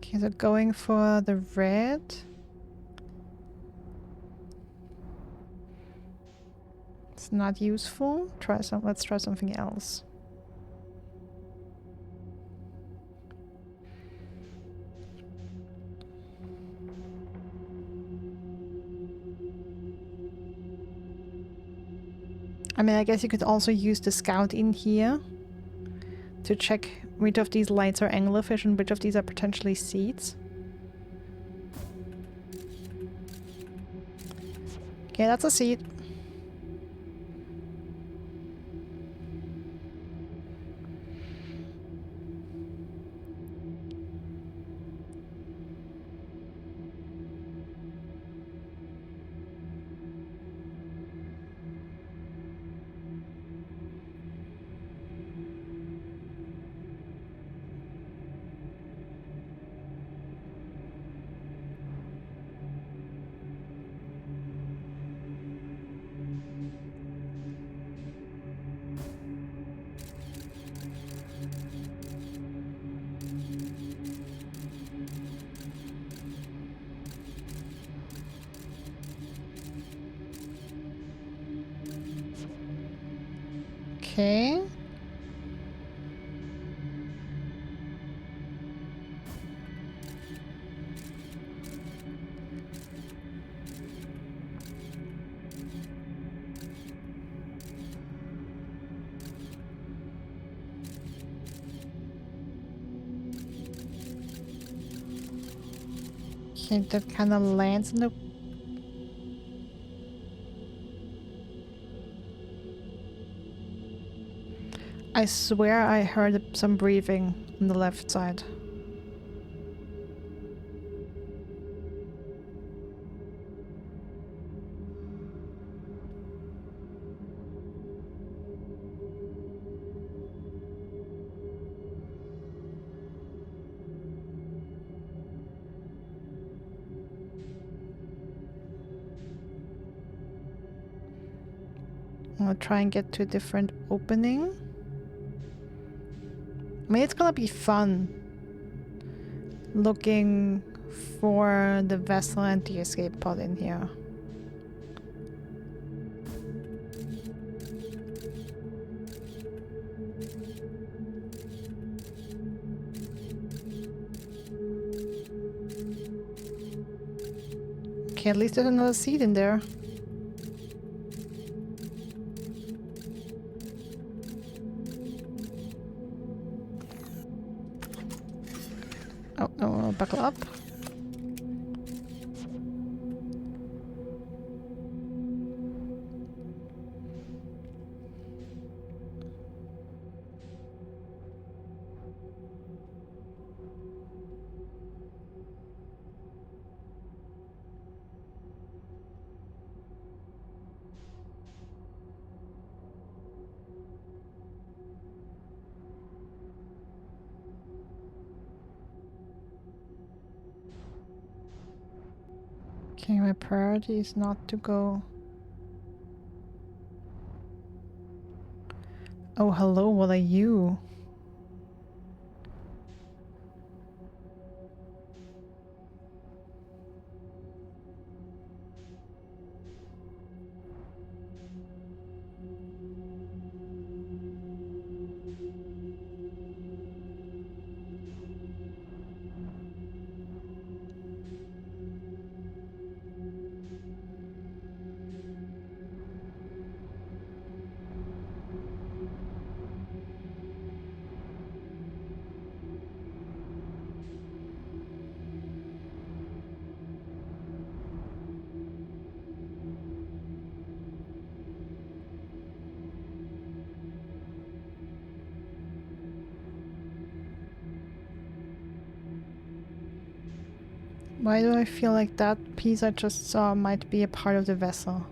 Okay, so going for the red. It's not useful. Let's try something else. I mean, I guess you could also use the scout in here to check which of these lights are anglerfish and which of these are potentially seeds. Okay, that's a seed. Okay. Okay, that kind of lands in the... I swear I heard some breathing on the left side. I'll try and get to a different opening. I mean, it's gonna be fun looking for the vessel and the escape pod in here. Okay, at least there's another seed in there. Oh, no, buckle up. Okay, my priority is not to go... Oh, hello, what are you? Why do I feel like that piece I just saw might be a part of the vessel?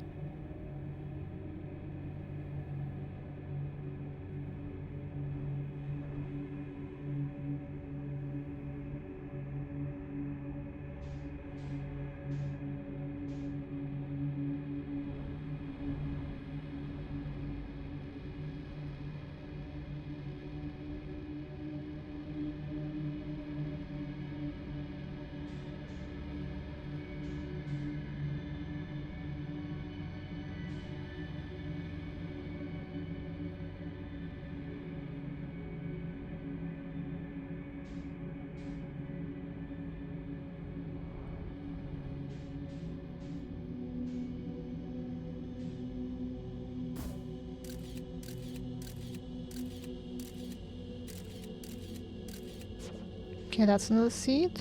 Okay, that's another seed.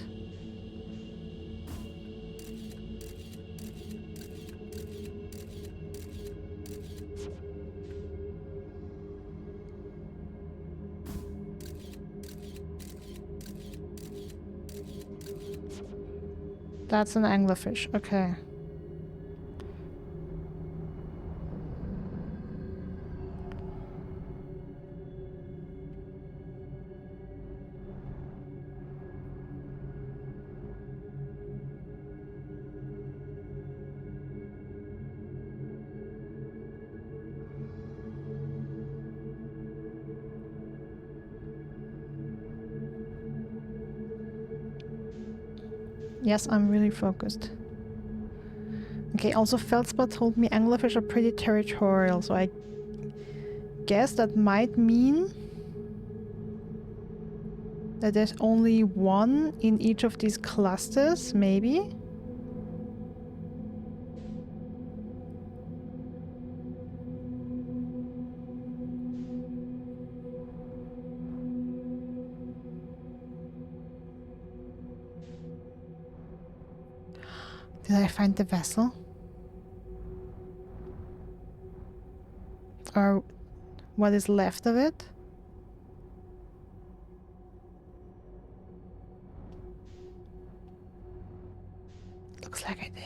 That's an anglerfish. Okay. Yes, I'm really focused. Okay, also Feldspar told me anglerfish are pretty territorial, so I guess that might mean that there's only one in each of these clusters, maybe? Did I find the vessel? Or what is left of it? Looks like I did.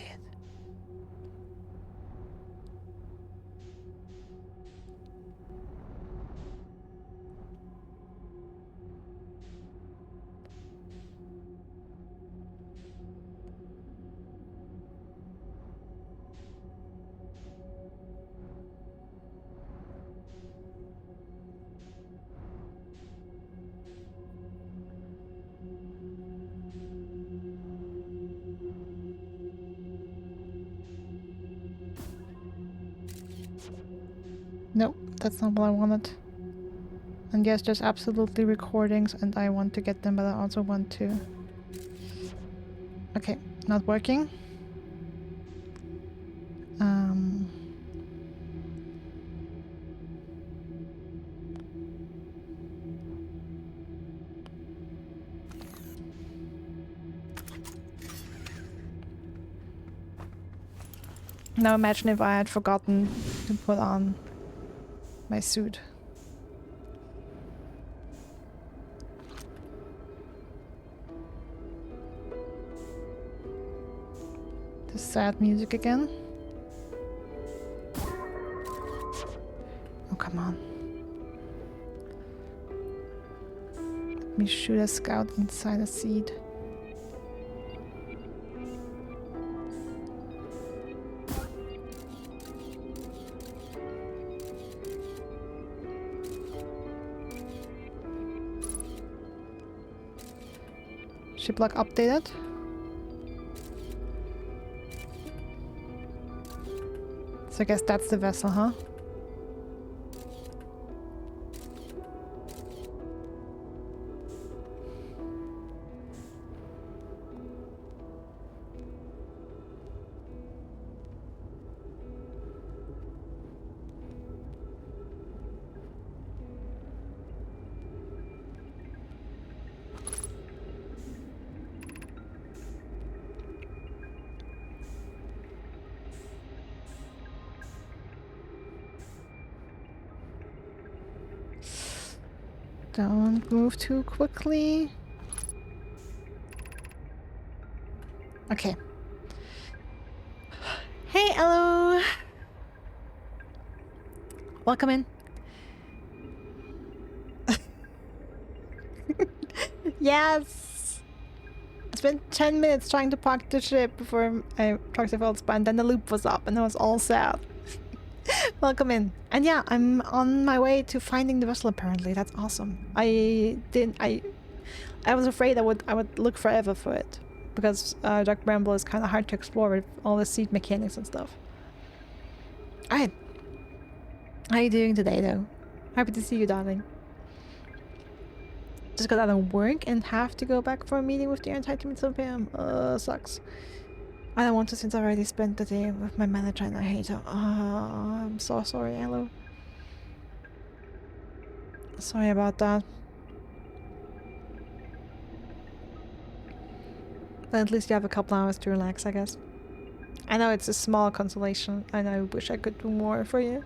Nope, that's not what I wanted. And yes, there's absolutely recordings and I want to get them, but I also want to... Okay, not working. Now imagine if I had forgotten to put on my suit. The sad music again. Oh, come on. Let me shoot a scout inside a seed. Shiplock updated. So I guess that's the vessel, huh? Don't move too quickly. Okay. Hey, hello. Welcome in. Yes. I spent 10 minutes trying to park the ship before I talked to Feldspar, and then the loop was up and it was all sad. Welcome in. And yeah, I'm on my way to finding the vessel apparently. That's awesome. I was afraid I would look forever for it. Because Dark Bramble is kind of hard to explore with all the seed mechanics and stuff. Alright. How are you doing today though? Happy to see you, darling. Just got out of work and have to go back for a meeting with the entire 7 PM. Sucks. I don't want to since I already spent the day with my manager and I hate her. I'm so sorry, hello. Sorry about that. But at least you have a couple hours to relax, I guess. I know it's a small consolation, and I wish I could do more for you.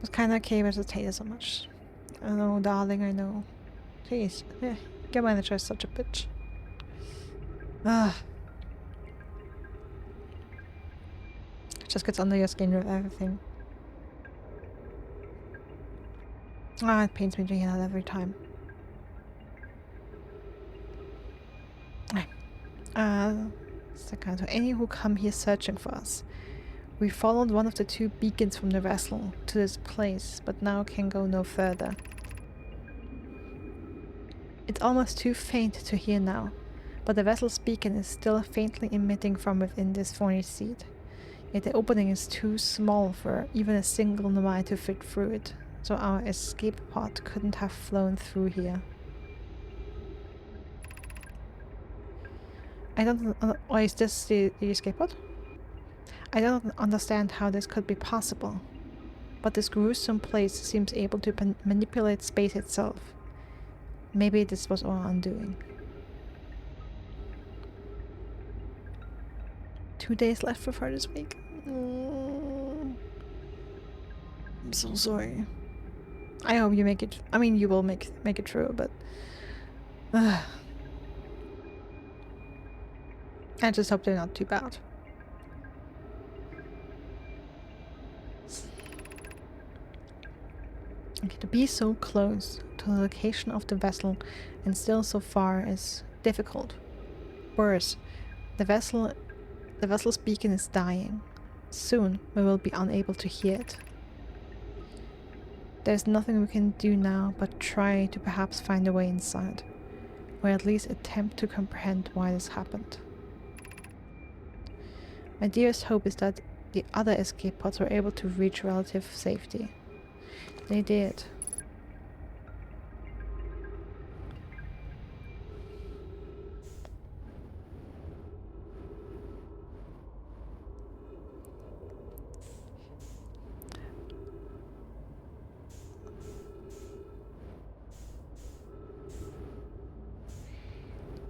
It's kinda okay with the so much. I know, darling, I know. Jeez, yeah, your manager is such a bitch. Ugh. Just gets under your skin with everything. Ah, it pains me to hear that every time. Second, to any who come here searching for us. We followed one of the two beacons from the vessel to this place, but now can go no further. It's almost too faint to hear now, but the vessel's beacon is still faintly emitting from within this thorny seed. Yet the opening is too small for even a single nomai to fit through it, so our escape pod couldn't have flown through here. I don't... Or is this the escape pod? I don't understand how this could be possible, but this gruesome place seems able to manipulate space itself. Maybe this was our undoing. 2 days left for this week. I'm so sorry. I hope you make it. I mean, you will make it through, but I just hope they're not too bad. Okay, to be so close to the location of the vessel and still so far is difficult. Worse, the vessel's beacon is dying. Soon we will be unable to hear it. There's nothing we can do now but try to perhaps find a way inside, or at least attempt to comprehend why this happened. My dearest hope is that the other escape pods were able to reach relative safety. They did.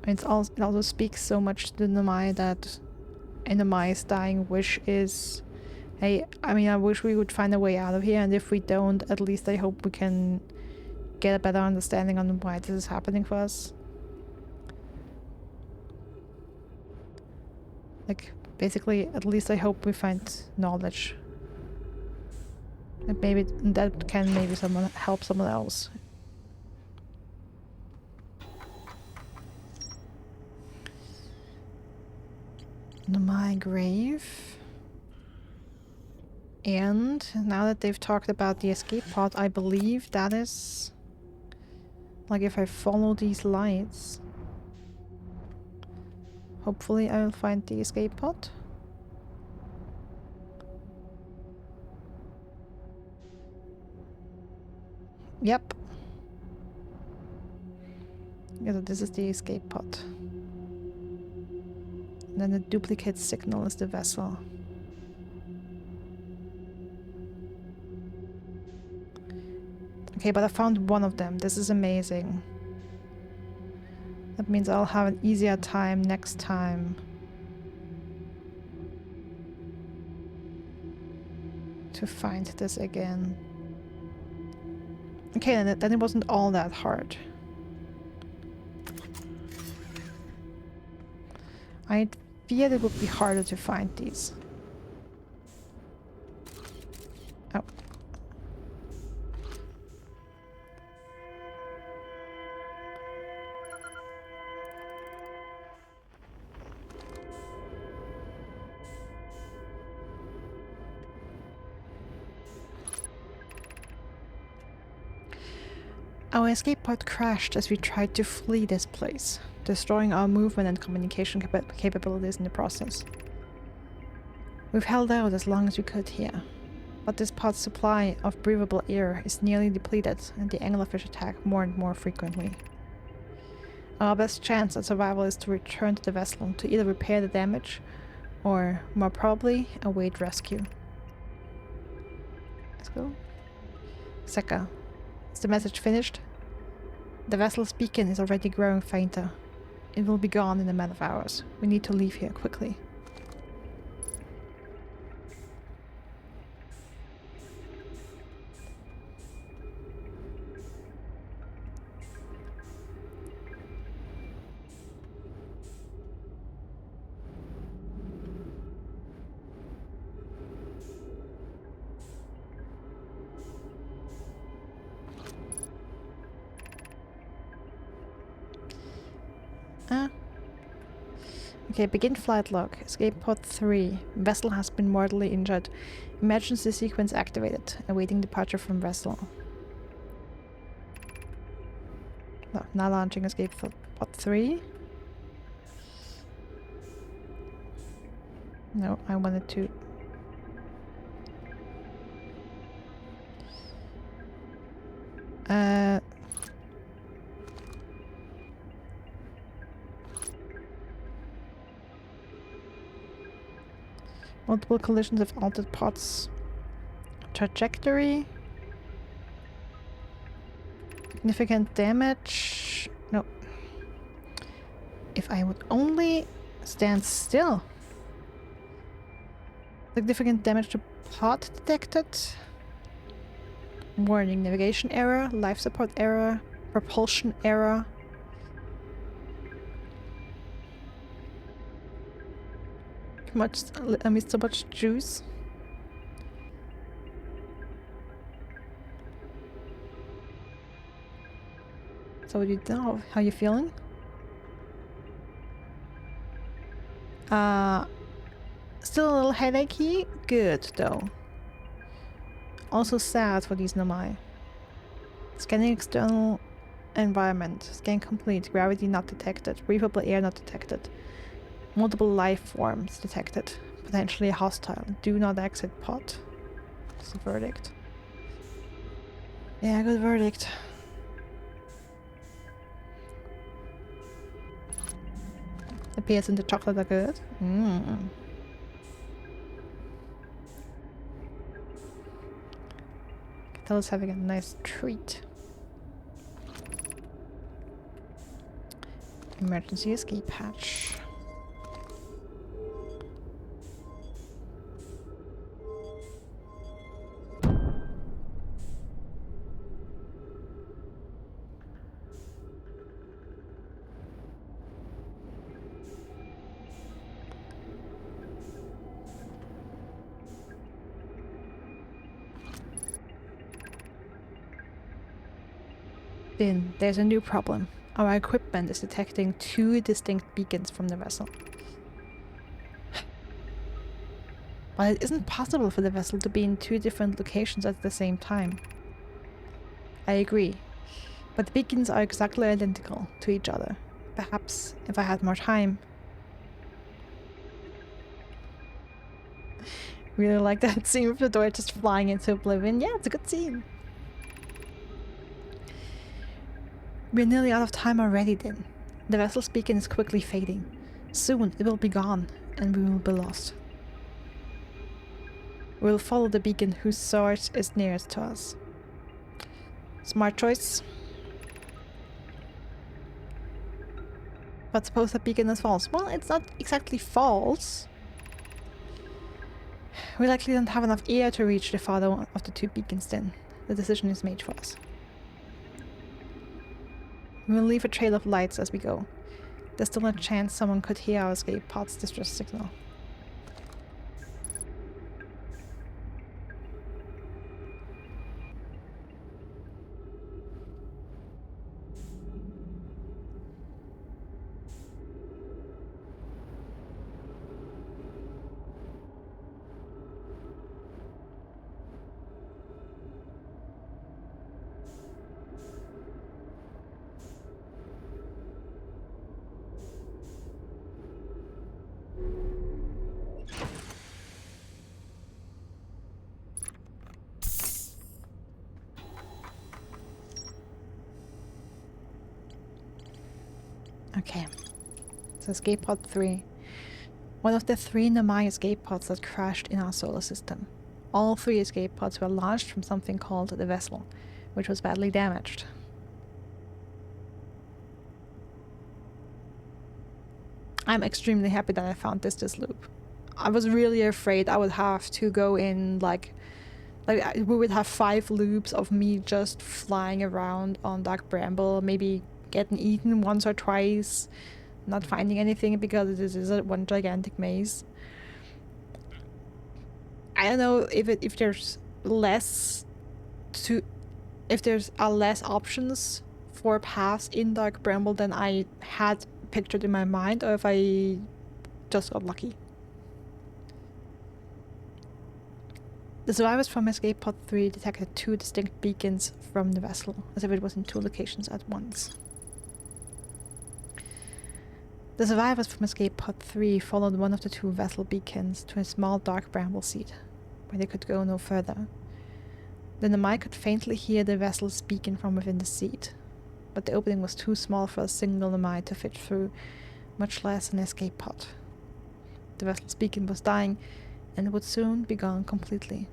It also speaks so much to the Nomai that a Nomai's dying wish is, hey, I mean, I wish we would find a way out of here, and if we don't, at least I hope we can get a better understanding on why this is happening for us. Like, basically, at least I hope we find knowledge. And maybe that can help someone else. My grave. And now that they've talked about the escape pod, I believe that is... Like, if I follow these lights... Hopefully I will find the escape pod. Yep. Yeah, this is the escape pod. And then the duplicate signal is the vessel. Okay, but I found one of them. This is amazing. That means I'll have an easier time next time to find this again. Okay, then it wasn't all that hard. I feared it would be harder to find these. Oh. Our escape pod crashed as we tried to flee this place, destroying our movement and communication capabilities in the process. We've held out as long as we could here, but this pod's supply of breathable air is nearly depleted and the anglerfish attack more and more frequently. Our best chance at survival is to return to the vessel to either repair the damage or, more probably, await rescue. Let's go. Seka. Is the message finished? The vessel's beacon is already growing fainter. It will be gone in a matter of hours. We need to leave here quickly. Okay, begin flight log. Escape pod 3. Vessel has been mortally injured. Emergency sequence activated. Awaiting departure from vessel. No, now launching escape pod 3. No, I wanted to... Multiple collisions have altered pod's trajectory. Significant damage. No. If I would only stand still. Significant damage to pod detected. Warning, navigation error, life support error, propulsion error. I missed so much juice. So what do you know? How you feeling? Still a little headachy? Good though. Also sad for these nomai. Scanning external environment. Scan complete. Gravity not detected. Breathable air not detected. Multiple life forms detected. Potentially hostile. Do not exit pod. That's the verdict. Yeah, good verdict. The pears and the chocolate are good. Catella's having a nice treat. Emergency escape hatch. There's a new problem. Our equipment is detecting 2 distinct beacons from the vessel. But it isn't possible for the vessel to be in 2 different locations at the same time. I agree. But the beacons are exactly identical to each other. Perhaps, if I had more time... Really like that scene with the door just flying into oblivion. Yeah, it's a good scene. We're nearly out of time already then. The vessel's beacon is quickly fading. Soon it will be gone, and we will be lost. We will follow the beacon whose source is nearest to us. Smart choice. But suppose the beacon is false. Well, it's not exactly false. We likely don't have enough air to reach the farther of the 2 beacons then. The decision is made for us. We will leave a trail of lights as we go. There's still a chance someone could hear our escape pod's distress signal. Okay, so escape pod 3. One of the 3 nomai escape pods that crashed in our solar system. All 3 escape pods were launched from something called the vessel, which was badly damaged. I'm extremely happy that I found this loop. I was really afraid I would have to go in like we would have 5 loops of me just flying around on Dark Bramble, maybe getting eaten once or twice, not finding anything because this is one gigantic maze. I don't know if there's less options for paths in Dark Bramble than I had pictured in my mind, or if I just got lucky. The survivors from Escape Pod 3 detected 2 distinct beacons from the vessel, as if it was in 2 locations at once. The survivors from Escape Pod 3 followed one of the 2 vessel beacons to a small dark bramble seed, where they could go no further. Then the mic could faintly hear the vessel's beacon from within the seed, but the opening was too small for a single Namai to fit through, much less an escape pod. The vessel's beacon was dying, and would soon be gone completely.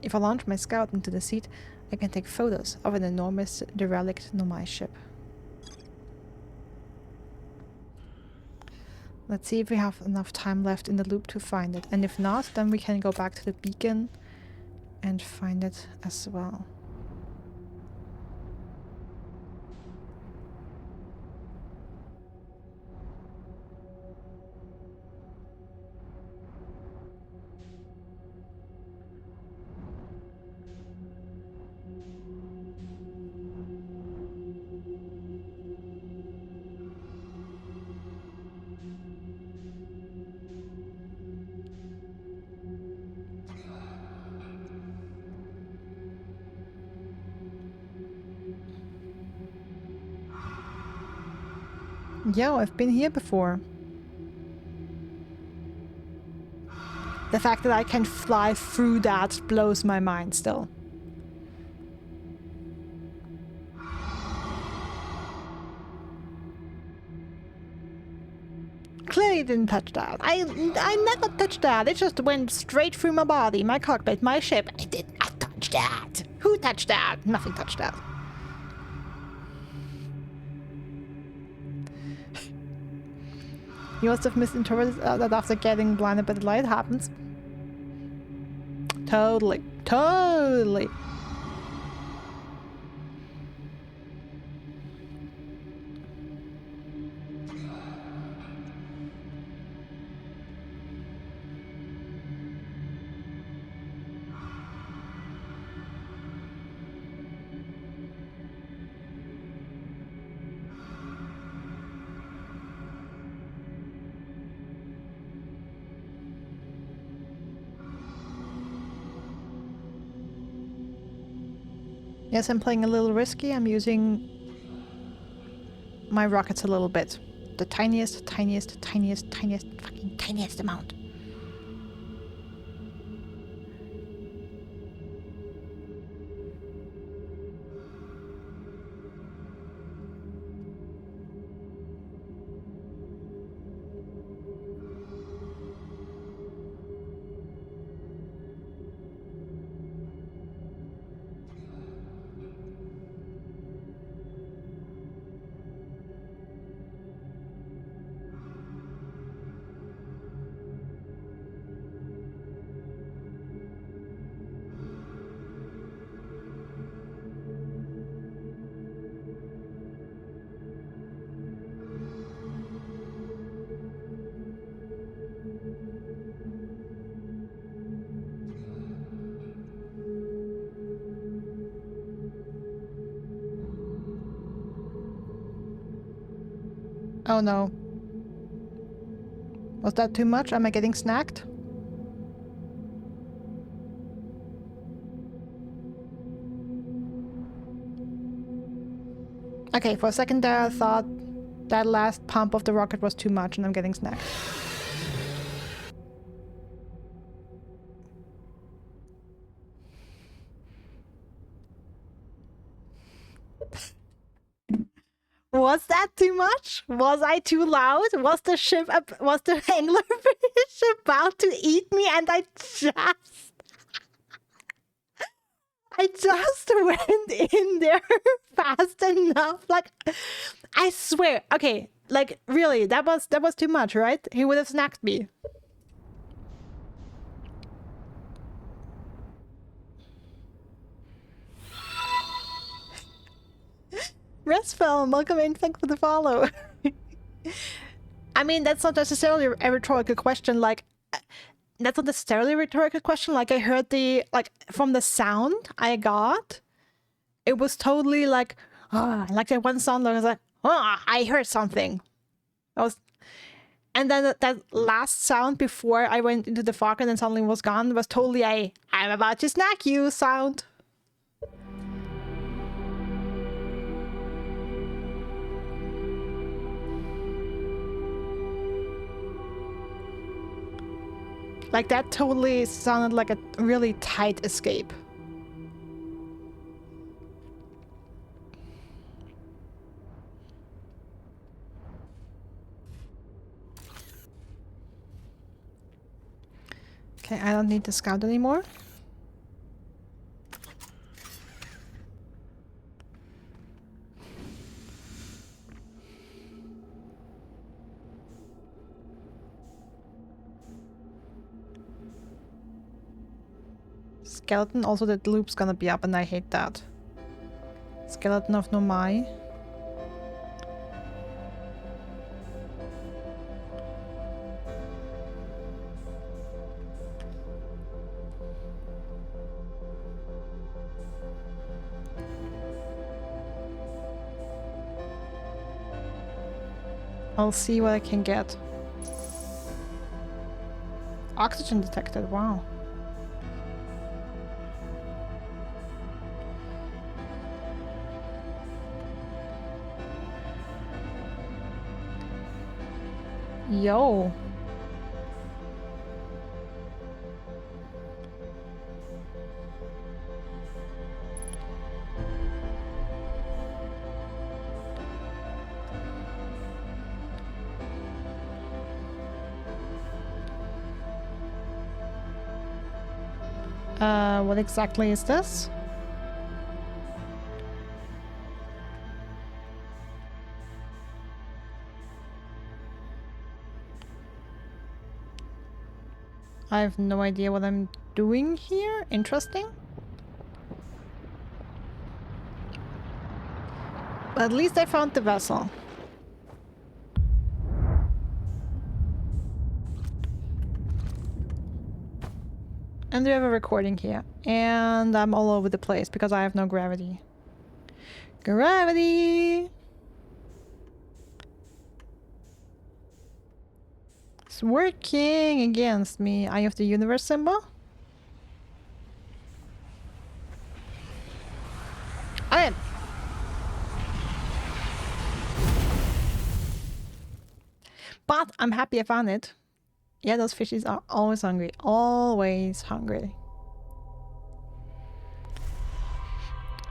If I launch my scout into the seat, I can take photos of an enormous derelict Nomai ship. Let's see if we have enough time left in the loop to find it, and if not, then we can go back to the beacon and find it as well. Yo, I've been here before. The fact that I can fly through that blows my mind still. Clearly didn't touch that. I never touched that. It just went straight through my body, my cockpit, my ship. I did not touch that. Who touched that? Nothing touched that. You must have misinterpreted that after getting blinded by the light happens. Totally. Totally. Yes, I'm playing a little risky. I'm using my rockets a little bit. The tiniest, tiniest, tiniest, tiniest, fucking tiniest amount. Oh no. Was that too much? Am I getting snacked? Okay, for a second there I thought that last pump of the rocket was too much and I'm getting snacked. Was that too much? Was I too loud? Was the anglerfish about to eat me and I just went in there fast enough. Like, I swear. Okay, like, really, that was too much, right? He would have snacked me. Resfilm, welcome in, thanks for the follow. I mean, that's not necessarily a rhetorical question, like, that's not necessarily a rhetorical question, like, I heard the, like, from the sound I got, it was totally like, like that one sound that was like, I heard something. That was, and then that last sound before I went into the fog and then suddenly was gone was totally a, I'm about to snack you sound. Like, that totally sounded like a really tight escape. Okay, I don't need to scout anymore. Skeleton, also the loop's gonna be up and I hate that. Skeleton of Nomai. I'll see what I can get. Oxygen detected, wow. Yo. What exactly is this? I have no idea what I'm doing here. Interesting. But at least I found the vessel. And we have a recording here. And I'm all over the place because I have no gravity. Gravity! It's working against me. Eye of the universe symbol. I But I'm happy I found it. Yeah, those fishies are always hungry. Always hungry.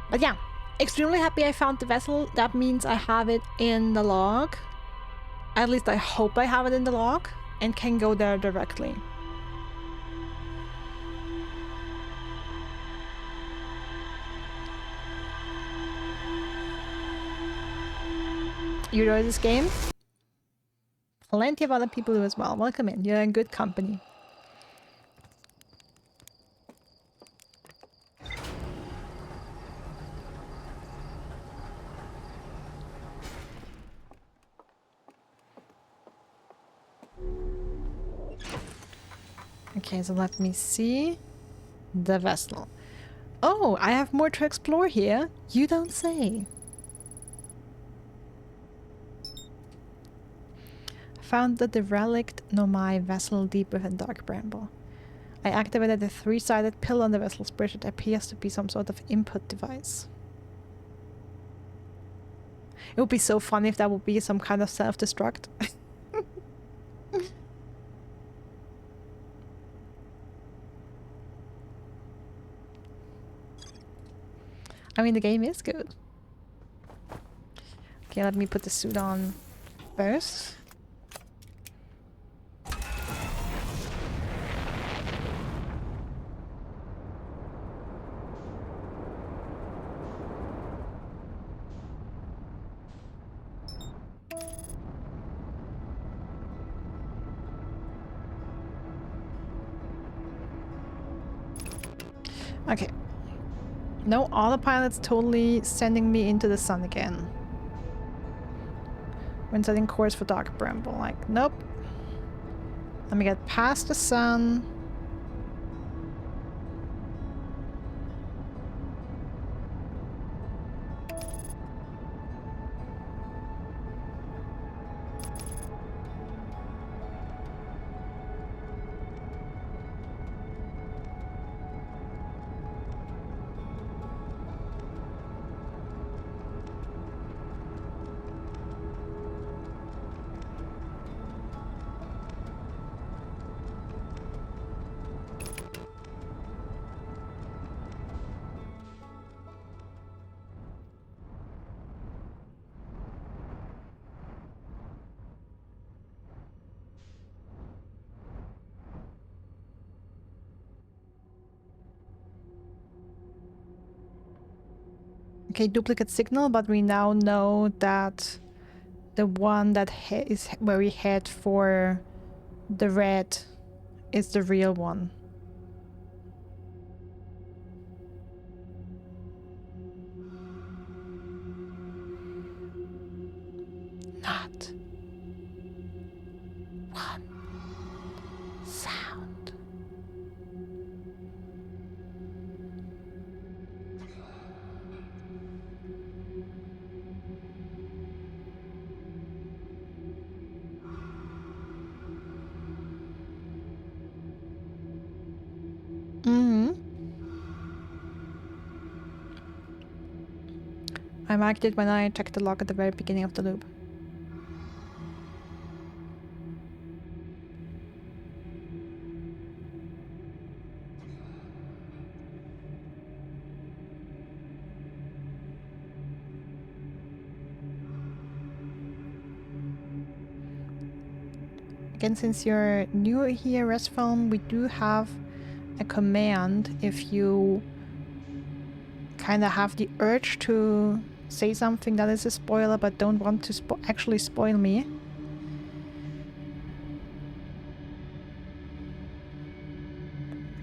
But yeah, extremely happy I found the vessel. That means I have it in the log. At least I hope I have it in the log and can go there directly. You enjoy this game? Plenty of other people do as well. Welcome in. You're in good company. Okay, so let me see. The vessel. Oh, I have more to explore here. You don't say. Found the derelict Nomai vessel deep within Dark Bramble. I activated the three-sided pill on the vessel's bridge. It appears to be some sort of input device. It would be so funny if that would be some kind of self-destruct. I mean, the game is good. Okay, let me put the suit on first. Okay. No, autopilot's totally sending me into the sun again. When setting course for Dark Bramble, like, nope. Let me get past the sun. Okay, duplicate signal, but we now know that the one that is where we head for the red is the real one. Not one sound. Mm-hmm. I marked it when I checked the log at the very beginning of the loop. Again, since you're new here, Resphone, we do have a command if you kind of have the urge to say something that is a spoiler but don't want to actually spoil me.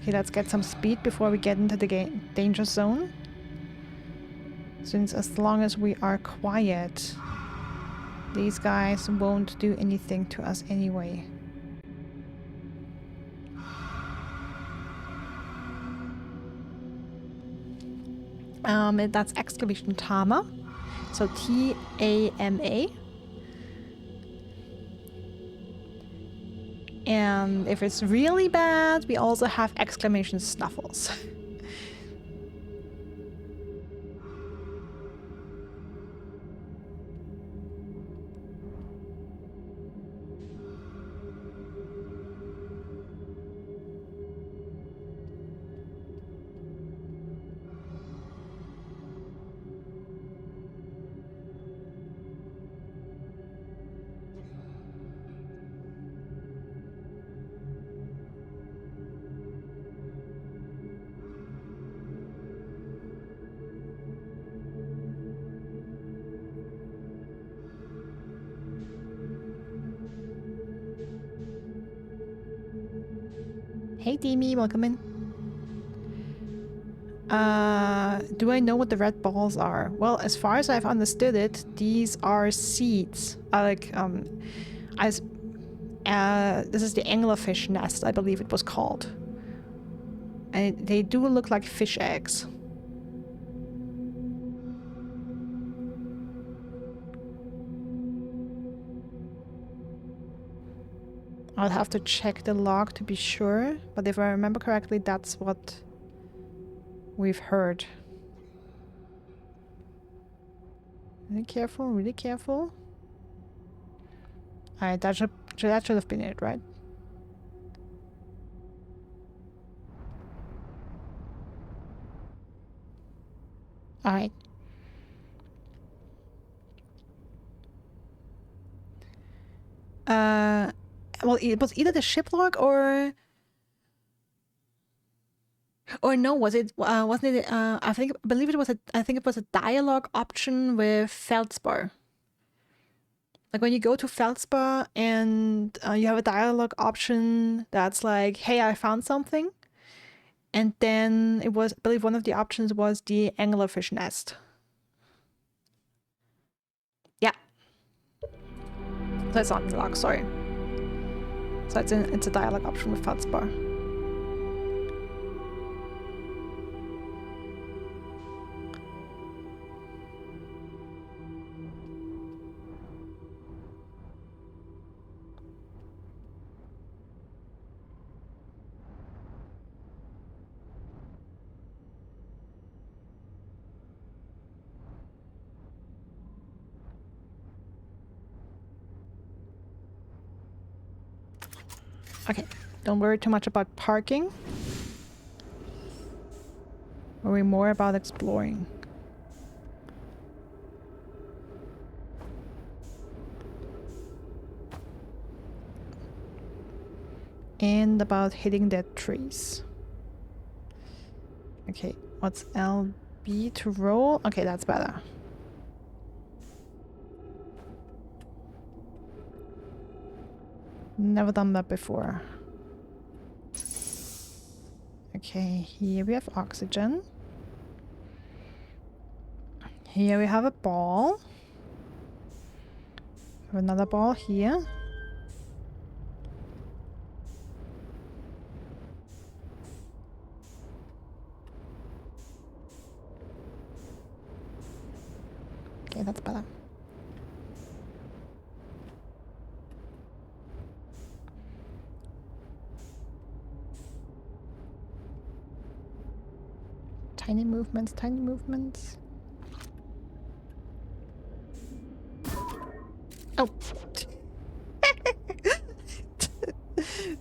Okay, let's get some speed before we get into the danger zone. Since as long as we are quiet, these guys won't do anything to us anyway. That's exclamation Tama. So T-A-M-A. And if it's really bad, we also have exclamation Snuffles. Hey Demi, welcome in. Do I know what the red balls are? Well, as far as I've understood it, these are seeds. This is the anglerfish nest, I believe it was called. And they do look like fish eggs. I'll have to check the log to be sure, but if I remember correctly, that's what we've heard. Really careful, really careful. Alright, that should have been it, right? Alright. Well, it was either the ship log or no, was it? Wasn't it? I believe it was I think it was a dialogue option with Feldspar. Like when you go to Feldspar and you have a dialogue option that's like, "Hey, I found something," And then it was, I believe one of the options was the anglerfish nest. Yeah. So it's not dialogue, sorry. So it's a dialogue option with Feldspar. Okay, don't worry too much about parking. Worry more about exploring. And about hitting dead trees. Okay, what's LB to roll? Okay, that's better. Never done that before. Okay, here we have oxygen. Here we have a ball. We have another ball here. Okay, that's better. Tiny movements, tiny movements. Oh.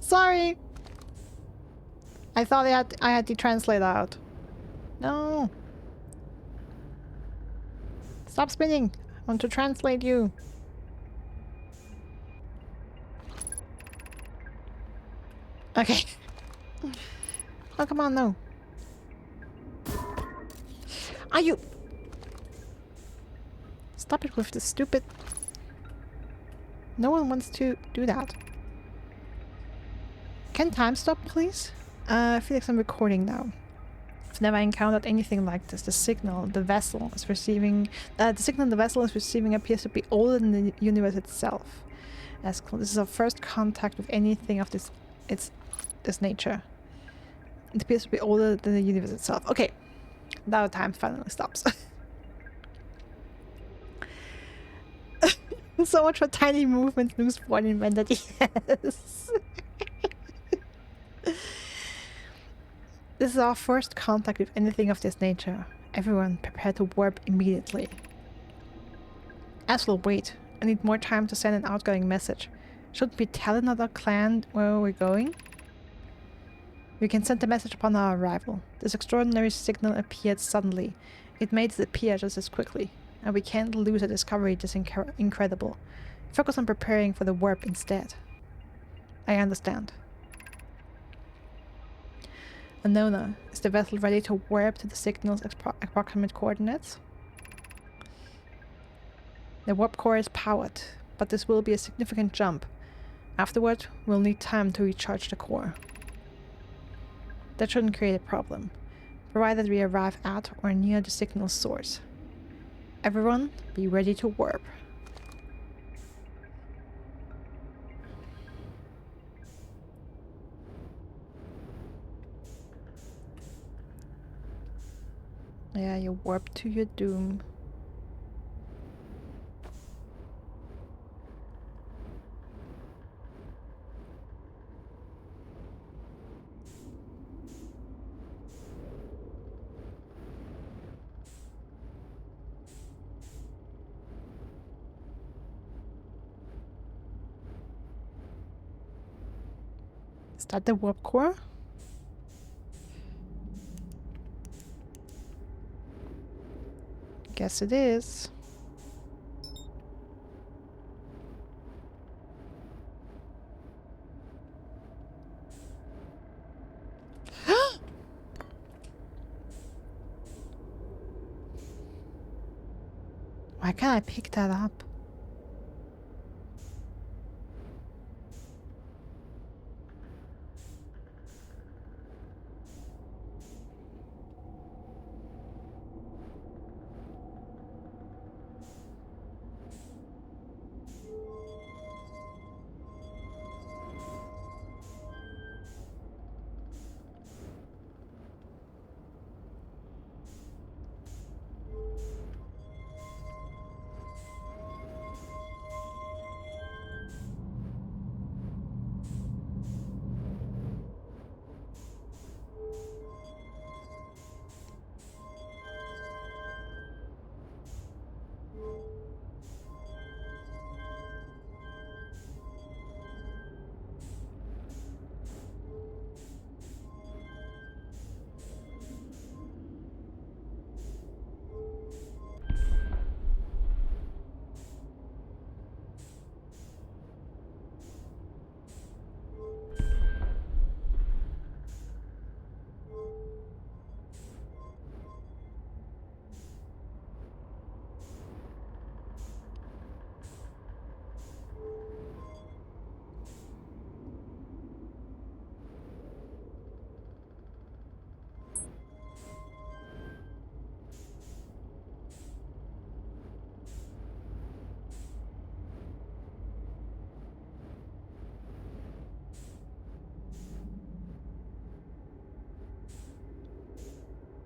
Sorry. I thought I had the translator out. No. Stop spinning. I want to translate you. Okay. Oh, come on, no. Are you... Stop it with the stupid... No one wants to do that. Can time stop, please? I feel like I'm recording now. I've never encountered anything like this. The signal the vessel is receiving appears to be older than the universe itself. This is our first contact with anything of this nature. It appears to be older than the universe itself. Okay, now time finally stops. So much for tiny movement lose one invented. Yes. This is our first contact with anything of this nature. Everyone prepare to warp immediately. As we'll wait. I need more time to send an outgoing message. Should we tell another clan where we're going? We can send the message upon our arrival. This extraordinary signal appeared suddenly. It may disappear just as quickly, and we can't lose a discovery this incredible. Focus on preparing for the warp instead. I understand. Anona, is the vessel ready to warp to the signal's approximate coordinates? The warp core is powered, but this will be a significant jump. Afterward, we'll need time to recharge the core. That shouldn't create a problem, provided we arrive at or near the signal source. Everyone, be ready to warp. Yeah, you warp to your doom. Is that the warp core? Guess it is. Why can't I pick that up?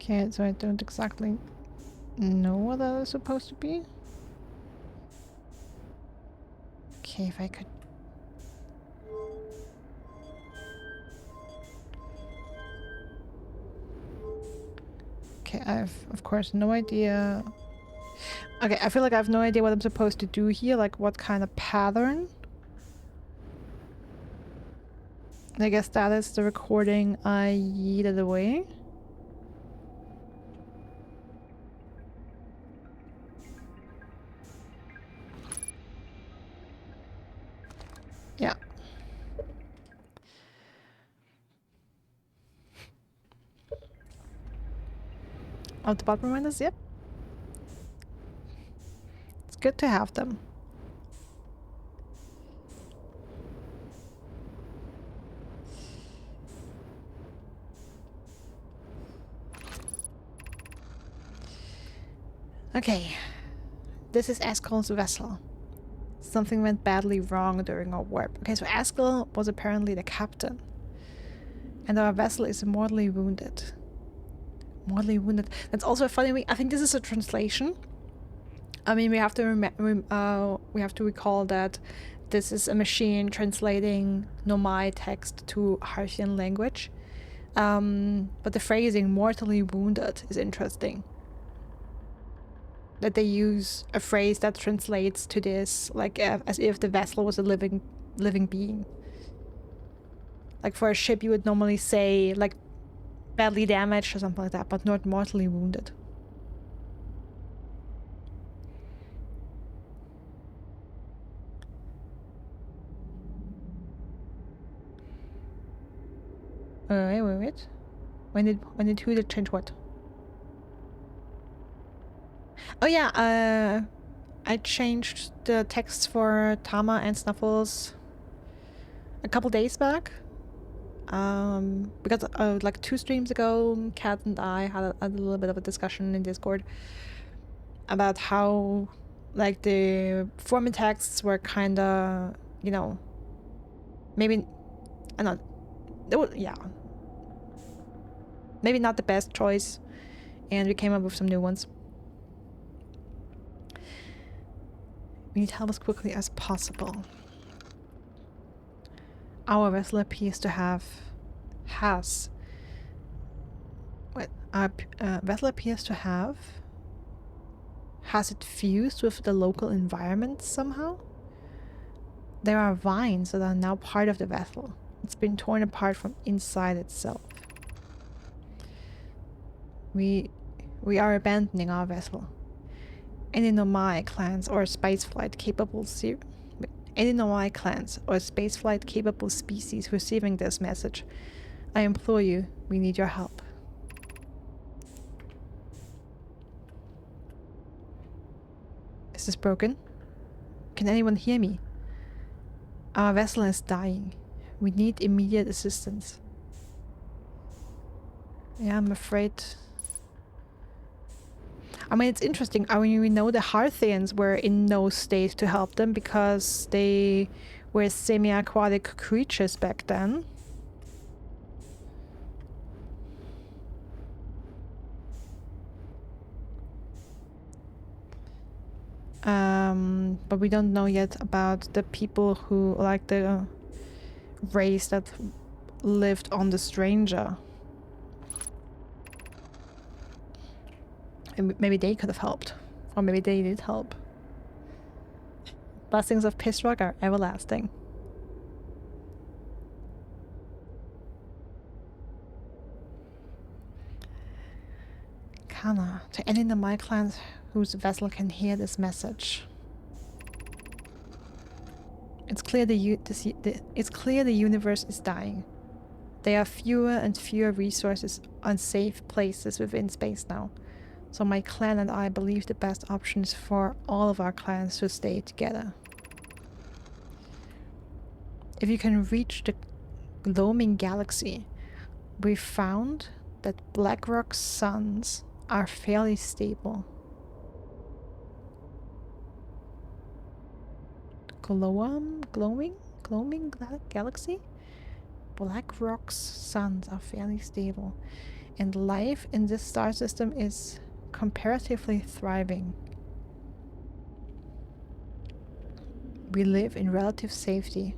Okay, so I don't exactly know what that is supposed to be. Okay, if I could... Okay, I have, of course, no idea. Okay, I feel like I have no idea what I'm supposed to do here, like what kind of pattern. I guess that is the recording I yeeted away. Yeah. Out the bottom reminders, yep. It's good to have them. Okay. This is Eskel's vessel. Something went badly wrong during our warp. Okay, so Eskel was apparently the captain. And our vessel is mortally wounded. Mortally wounded. That's also a funny. I think this is a translation. I mean, we have to recall that this is a machine translating Nomai text to Hartian language. But the phrasing "mortally wounded" is interesting. That they use a phrase that translates to this, like as if the vessel was a living being. Like for a ship, you would normally say like badly damaged or something like that, but not mortally wounded. Wait. When did who did change what? Oh yeah, I changed the text for Tama and Snuffles a couple days back. Because like 2 streams ago, Kat and I had a little bit of a discussion in Discord about how like the format texts were kind of, you know, maybe, I don't know, yeah, maybe not the best choice, and we came up with some new ones. We need help as quickly as possible. Our vessel appears to have... has... What? Our vessel appears to have... Has it fused with the local environment somehow? There are vines that are now part of the vessel. It's been torn apart from inside itself. We are abandoning our vessel. Any Nomai clans or spaceflight capable species receiving this message, I implore you, we need your help. Is this broken? Can anyone hear me? Our vessel is dying. We need immediate assistance. Yeah, I'm afraid... I mean, it's interesting. I mean, we know the Harthians were in no state to help them because they were semi-aquatic creatures back then. But we don't know yet about the people who, like the race that lived on the Stranger. And maybe they could have helped. Or maybe they did help. Blessings of Pisrock are everlasting. Kana, to any Nomai clans whose vessel can hear this message. It's clear the universe is dying. There are fewer and fewer resources and safe places within space now. So my clan and I believe the best option is for all of our clans to stay together. If you can reach the gloaming galaxy, we found that Blackrock's suns are fairly stable. Glowing galaxy? Blackrock's suns are fairly stable. and life in this star system is comparatively thriving. We live in relative safety.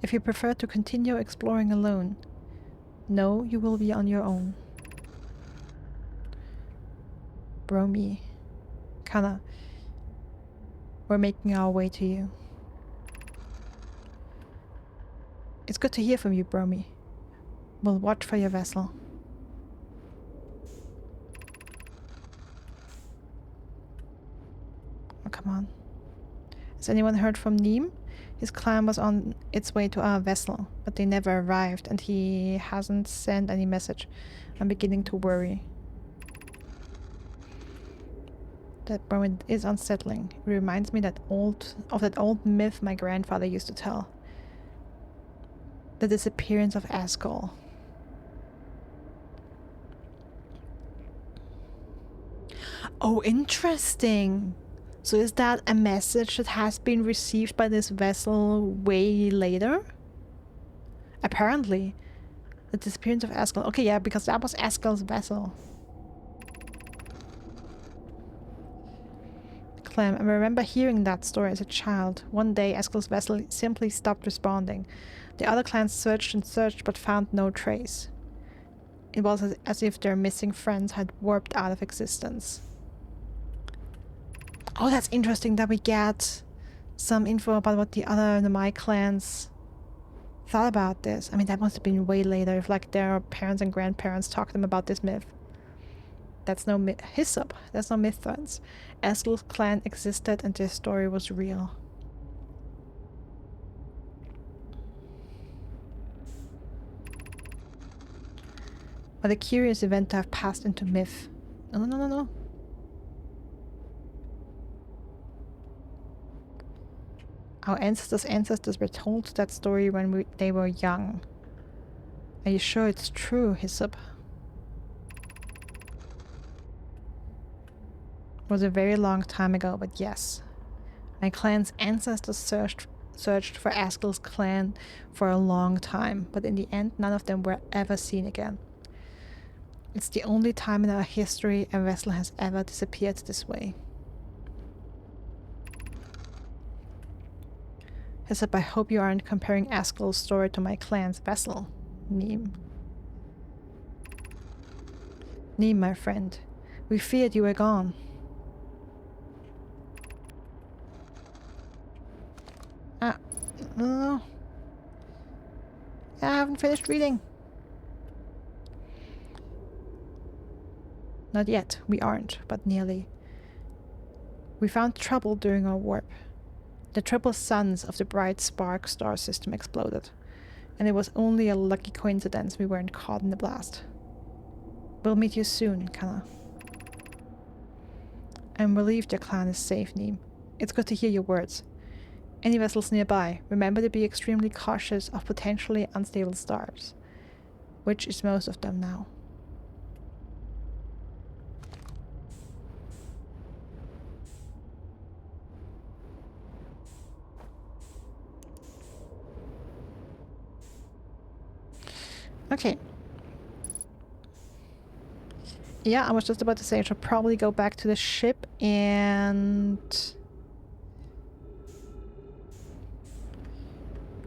If you prefer to continue exploring alone, know you will be on your own. Bromy, Kana, we're making our way to you. It's good to hear from you, Bromy. We'll watch for your vessel. Oh, come on. Has anyone heard from Neem? His clan was on its way to our vessel, but they never arrived, and he hasn't sent any message. I'm beginning to worry. That moment is unsettling. It reminds me of that old myth my grandfather used to tell. The disappearance of Asgol. Oh, interesting! So is that a message that has been received by this vessel way later? Apparently. The disappearance of Asgol. Okay, yeah, because that was Asgol's vessel. Clem, I remember hearing that story as a child. One day, Asgol's vessel simply stopped responding. The other clans searched and searched, but found no trace. It was as if their missing friends had warped out of existence. Oh, that's interesting that we get some info about what the other Nomai clans thought about this. I mean, that must have been way later, if like their parents and grandparents talked to them about this myth. That's no Hyssop. That's no myth threads. Asgol's clan existed and this story was real. But a curious event to have passed into myth. No. Our ancestors were told that story when they were young. Are you sure it's true, Hyssop? It was a very long time ago, but yes. My clan's ancestors searched for Asgol's clan for a long time, but in the end none of them were ever seen again. It's the only time in our history a vessel has ever disappeared this way. Hyssop, I hope you aren't comparing Asgol's story to my clan's vessel, Neem. Neem, my friend, we feared you were gone. No. I haven't finished reading. Not yet, we aren't, but nearly. We found trouble during our warp. The triple suns of the bright spark star system exploded, and it was only a lucky coincidence we weren't caught in the blast. We'll meet you soon, Kana. I'm relieved your clan is safe, Neem. It's good to hear your words. Any vessels nearby, remember to be extremely cautious of potentially unstable stars, which is most of them now. Okay. Yeah, I was just about to say I should probably go back to the ship and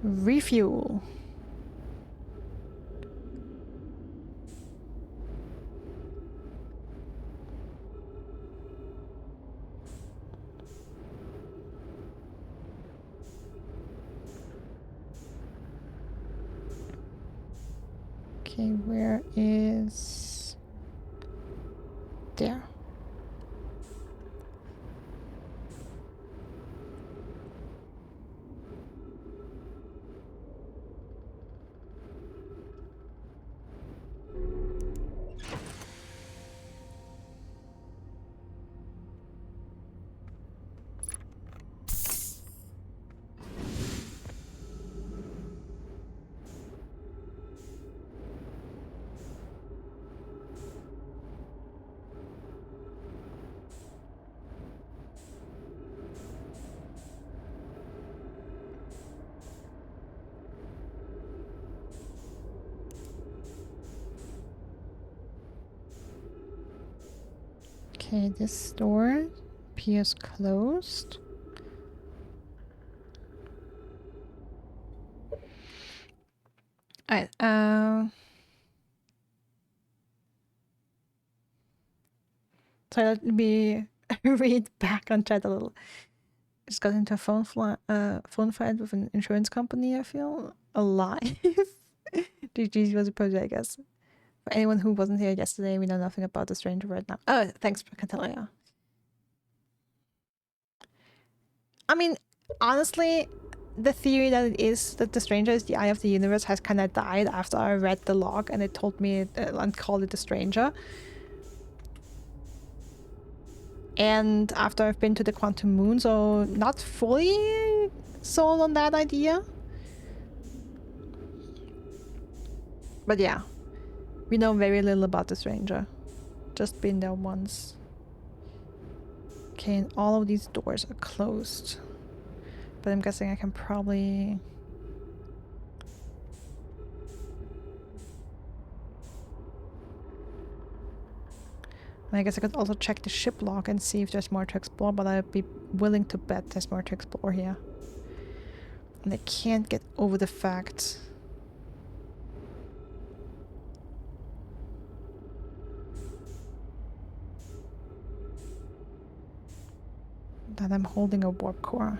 refuel. Okay, where is... there. Okay, this door appears closed. Alright, so let me read back on chat a little. Just got into a phone fight with an insurance company, I feel. Alive. GG was a project, I guess. For anyone who wasn't here yesterday, we know nothing about the stranger right now. Oh, thanks, Catellia. I mean, honestly, the theory that it is that the stranger is the eye of the universe has kind of died after I read the log and it told me and called it the stranger. And after I've been to the quantum moon, so not fully sold on that idea. But yeah, we know very little about the stranger. Just been there once. Okay, and all of these doors are closed. But I'm guessing I can probably... I guess I could also check the ship log and see if there's more to explore, but I'd be willing to bet there's more to explore here. And I can't get over the fact that I'm holding a warp core.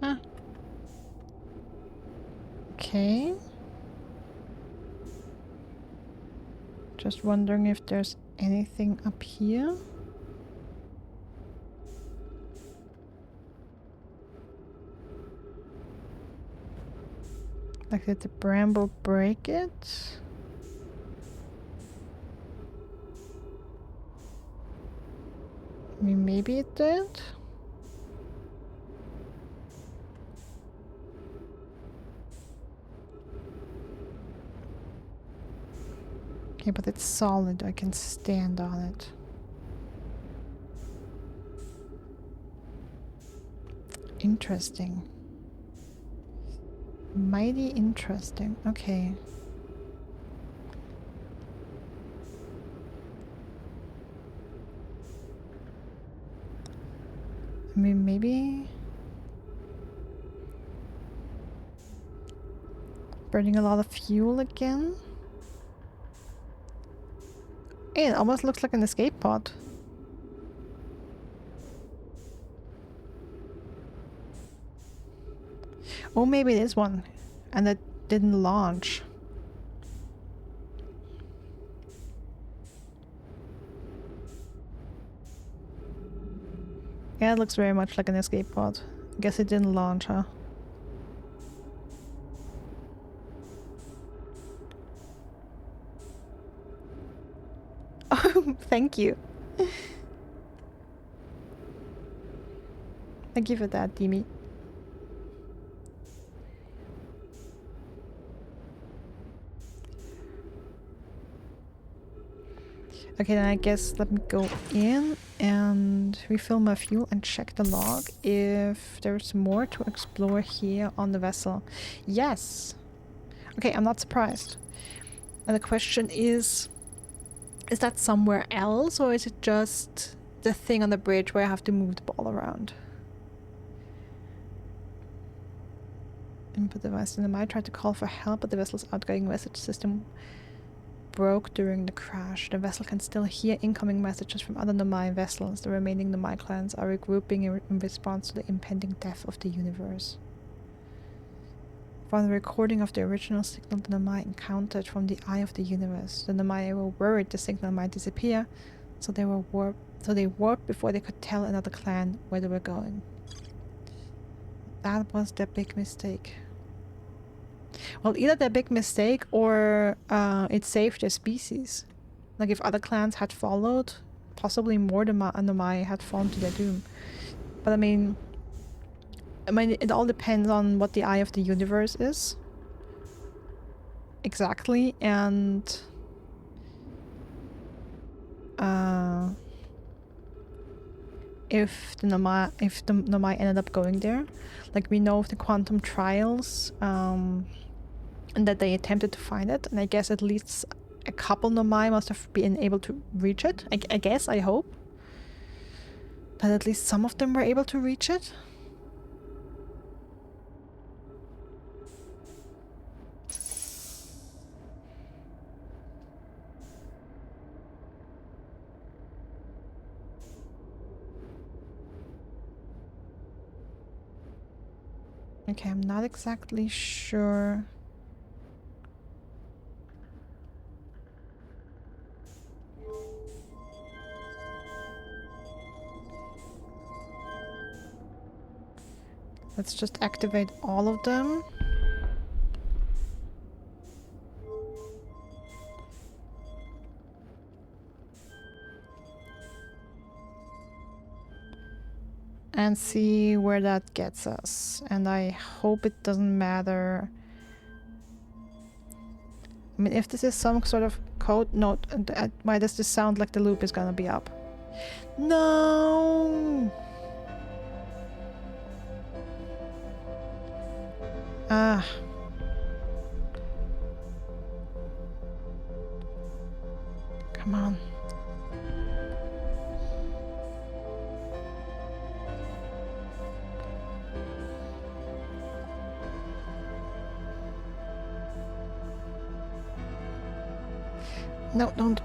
Ah. Okay. Just wondering if there's anything up here. Like, did the bramble break it? I mean, maybe it did? Okay, but it's solid. I can stand on it. Interesting. Mighty interesting. Okay. I mean, maybe... burning a lot of fuel again? Hey, it almost looks like an escape pod. Oh, maybe it is one. And it didn't launch. Yeah, it looks very much like an escape pod. Guess it didn't launch, huh? Oh, thank you. Thank you for that, Dimi. Okay, then I guess let me go in and refill my fuel and check the log if there's more to explore here on the vessel. Yes! Okay, I'm not surprised. And the question is that somewhere else or is it just the thing on the bridge where I have to move the ball around? Input device. And I tried to call for help, but the vessel's outgoing message system broke during the crash. The vessel can still hear incoming messages from other Nomai vessels. The remaining Nomai clans are regrouping in response to the impending death of the universe. From the recording of the original signal the Nomai encountered from the eye of the universe, the Nomai were worried the signal might disappear, so they warped before they could tell another clan where they were going. That was their big mistake. Well, either their big mistake or it saved their species. Like if other clans had followed, possibly more nomai had fallen to their doom. But I mean, it all depends on what the eye of the universe is. Exactly, and if the nomai ended up going there, like we know of the quantum trials, and that they attempted to find it, and I guess at least a couple nomai must have been able to reach it. I guess, I hope that at least some of them were able to reach it. Okay, I'm not exactly sure. Let's just activate all of them. And see where that gets us. And I hope it doesn't matter. I mean, if this is some sort of code... No, why does this sound like the loop is gonna be up? No! Ah. Come on. No, don't.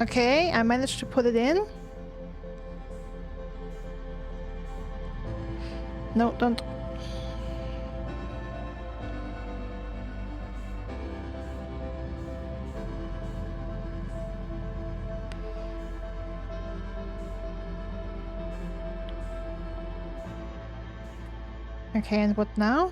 Okay, I managed to put it in. No, don't. Okay, and what now?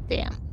Damn.